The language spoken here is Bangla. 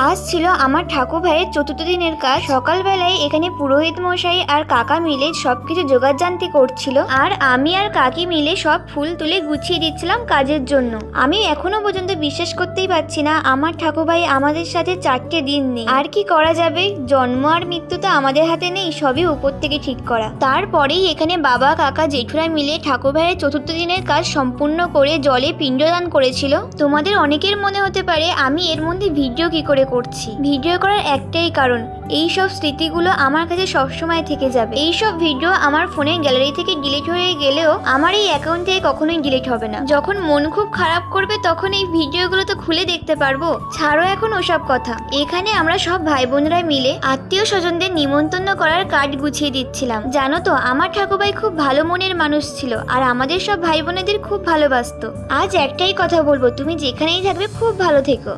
আজ ছিল আমার ঠাকুর ভাইয়ের চতুর্থ দিনের কাজ। সকালবেলায় এখানে পুরোহিত মশাই আর কাকা মিলে সবকিছু জোগাড়জান্তি করছিল, আর আমি আর কাকি মিলে সব ফুল তুলে গুছিয়ে দিচ্ছিলাম কাজের জন্য। আমি এখনো পর্যন্ত বিশ্বাস করতেই পারছি না আমার ঠাকুর ভাই আমাদের সাথে 4টে দিন নেই। আর কি করা যাবে, জন্ম আর মৃত্যু তো আমাদের হাতে নেই, সবই উপর থেকে ঠিক করা। তারপরেই এখানে বাবা কাকা জেঠুরা মিলে ঠাকুর ভাইয়ের চতুর্থ দিনের কাজ সম্পূর্ণ করে জলে পিণ্ডদান করেছিল। তোমাদের অনেকের মনে হতে পারে আমি এর মধ্যে ভিডিও কি করে করছি। ভিডিও করার একটাই কারণ, এই সব স্মৃতিগুলো আমার কাছে সবসময় থেকে যাবে। এই সব ভিডিও আমার ফোনের গ্যালারি থেকে ডিলিট হয়ে গেলেও আমার এই অ্যাকাউন্ট থেকে কখনোই ডিলিট হবে না। যখন মন খুব খারাপ করবে তখন এই ভিডিওগুলো তো খুলে দেখতে পারবো। ছাড়ো এখন ওসব কথা। এখানে আমরা সব ভাই বোনরা মিলে আত্মীয় স্বজনদের নিমন্ত্রণ করার কার্ড গুছিয়ে দিচ্ছিলাম। জানো তো আমার ঠাকুরভাই খুব ভালো মনের মানুষ ছিল, আর আমাদের সব ভাই বোনেদের খুব ভালোবাসতো। আজ একটাই কথা বলবো, তুমি যেখানেই থাকবে খুব ভালো থেকো।